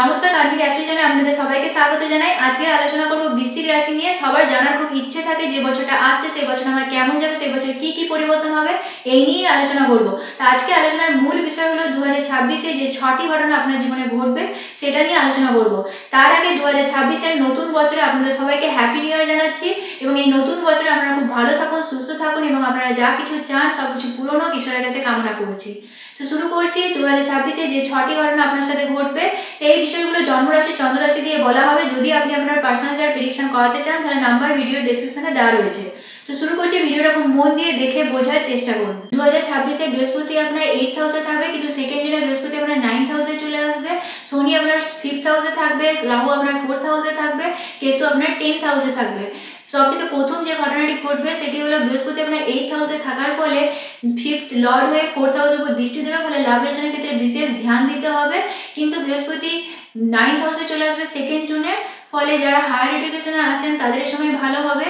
নমস্কার, কার্মিক অ্যাস্ট্রোলজি আপনাদের সবাইকে স্বাগত জানাই। আজকে আলোচনা করব বৃশ্চিক রাশি নিয়ে। সবার জানার খুব ইচ্ছে থাকে যে বছরটা আসছে সেই বছর আমার কেমন যাবে, সেই বছর কি কি পরিবর্তন হবে, এই নিয়ে আলোচনা করব। তো আজকে আলোচনার মূল বিষয় হলো 2026-এ যে 6টি ঘটনা আপনার জীবনে ঘটবে সেটা নিয়ে আলোচনা করব। তার আগে 2026-এর নতুন বছরে আপনাদের সবাইকে হ্যাপি নিউ ইয়ার জানাচ্ছি এবং এই নতুন বছরে আপনারা খুব ভালো থাকুন, সুস্থ থাকুন এবং আপনারা যা কিছু চান সব কিছু পূরণ হোক ঈশ্বরের কাছে কামনা করছি। তো শুরু করছি 2026-এ যে 6টি ঘটনা আপনার সাথে ঘটবে। এই বিষয়গুলো জন্মরাশি চন্দ্ররাশি দিয়ে বলা হবে। যদি আপনি আপনার পার্সোনাল চার্ট প্রেডিকশন করাতে চান তাহলে নাম্বার ভিডিও ডেসক্রিপশনে দেওয়া রয়েছে। তো শুরু করছি, ভিডিওটা খুব মন দিয়ে দেখে বোঝার চেষ্টা করুন। 2026-এ বৃহস্পতি আপনার 8th হাউসে থাকবে, কিন্তু সেকেন্ড দিনে বৃহস্পতি আপনার 9th হাউসে চলে আসবে। শনি আপনার 5th হাউসে থাকবে, রাহু আপনার 4th হাউসে থাকবে, কেতু আপনার 10th হাউসে থাকবে। সব থেকে প্রথম যে ঘটনাটি ঘটবে সেটি হলো বৃহস্পতি আপনার 8th হাউসে থাকার ফলে 5th লর্ড হয়ে 4th হাউসের উপর দৃষ্টি দেবে, ফলে লাভ রিলেশনের ক্ষেত্রে বিশেষ ধ্যান দিতে হবে। কিন্তু বৃহস্পতি 9th হাউসে চলে আসবে সেকেন্ড জুনে, ফলে যারা হায়ার এডুকেশনে আছেন তাদের এই সময় ভালো হবে।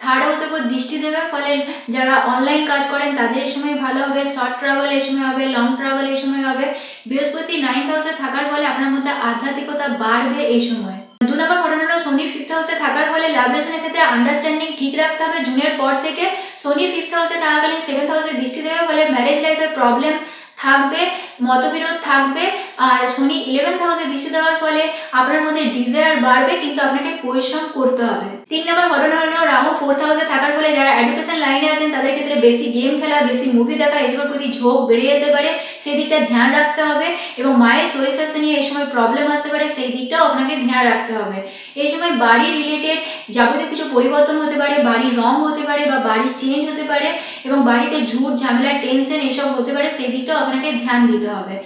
থার্ড হাউসের উপর দৃষ্টি দেবে, ফলে যারা অনলাইন কাজ করেন তাদের এই সময় ভালো হবে। শর্ট ট্রাভেল এই সময় হবে, লং ট্রাভেল এই সময় হবে। বৃহস্পতি 9th হাউসে থাকার ফলে আপনার মধ্যে আধ্যাত্মিকতা বাড়বে এই সময়। 2 নম্বর ঘটনা হলো শনি 5th হাউসে থাকার ফলে লাভ রিলেশনের ক্ষেত্রে আন্ডারস্ট্যান্ডিং ঠিক রাখতে হবে। জুনের পর থেকে শনি 5th হাউসে থাকাকালীন 7th হাউসে দৃষ্টি দেবে, ফলে ম্যারেজ লাইফে প্রবলেম থাকবে, মতবিরোধ থাকবে। আর শনি 11th হাউসে দৃষ্টি দেওয়ার ফলে আপনার মধ্যে ডিজায়ার বাড়বে, কিন্তু আপনাকে পরিশ্রম করতে হবে। 3 নম্বর ঘটনা হলো রাহু 4th হাউসে থাকার ফলে যারা এডুকেশন লাইনে আছেন তাদের ক্ষেত্রে বেশি গেম খেলা, বেশি মুভি দেখা এসবের প্রতি ঝোঁক বেড়ে যেতে পারে, সেই দিকটা ধ্যান রাখতে হবে। এবং মায়ের শরীর স্বাস্থ্য নিয়ে এই সময় প্রবলেম আসতে পারে, সেই দিকটাও আপনাকে ধ্যান রাখতে হবে। এই সময় বাড়ি রিলেটেড যাবতীয় কিছু পরিবর্তন হতে পারে, বাড়ির রং হতে পারে বা বাড়ি চেঞ্জ হতে পারে এবং বাড়িতে ঝুট ঝামেলা টেনশন এসব হতে পারে, সেই দিকটাও আপনাকে ধ্যান দিতে হবে।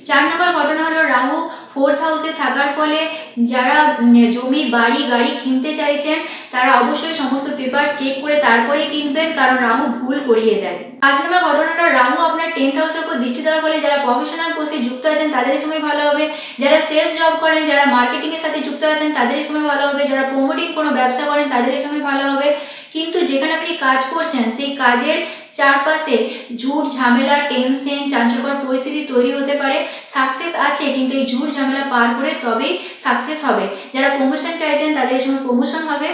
4 নম্বর ঘটনা হলো রাহু 4th হাউসে থাকার ফলে যারা জমি বাড়ি গাড়ি কিনতে চাইছেন তারা অবশ্যই সমস্ত পেপার চেক করে তারপরেই কিনবেন, কারণ রাহু ভুল করিয়ে দেয়। 5 নম্বর ঘটনা হলো রাহু আপনার 10th হাউসের উপর দৃষ্টি দেওয়ার ফলে যারা প্রফেশনাল পোস্টে যুক্ত আছেন তাদের এই সময় ভালো হবে। যারা সেলস জব করেন, যারা মার্কেটিং এর সাথে যুক্ত আছেন তাদের এই সময় ভালো হবে। যারা প্রমোটিং কোনো ব্যবসা করেন তাদের এই সময় ভালো হবে। কিন্তু যেখানে আপনি কাজ করছেন সেই কাজের চারপাশে ঝুট ঝামেলা টেনশন চাঞ্চল্যকর পরিস্থিতি তৈরি হতে পারে। সাকসেস আছে, কিন্তু এই ঝুট ঝামেলা পার করে তবেই সাকসেস হবে। যারা প্রমোশন চাইছেন তাদের এই সময় প্রমোশন হবে।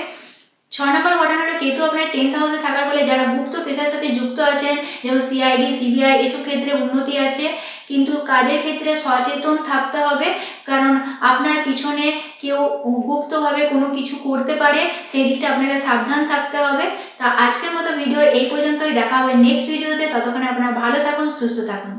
6 নম্বর ঘটনা হলো কেতু আপনার 10th হাউসে থাকার ফলে যারা গুপ্ত পেশার সাথে যুক্ত আছেন, যেমন সিআইডি সিবিআই এসব ক্ষেত্রে উন্নতি আছে, কিন্তু কাজের ক্ষেত্রে সচেতন থাকতে হবে, কারণ আপনার পিছনে কেউ গুপ্তভাবে কোনো কিছু করতে পারে, সেই দিকটা আপনাকে সাবধান থাকতে হবে। তা আজকের মতো ভিডিও এই পর্যন্তই, দেখা হবে নেক্সট ভিডিওতে। ততক্ষণে আপনারা ভালো থাকুন, সুস্থ থাকুন।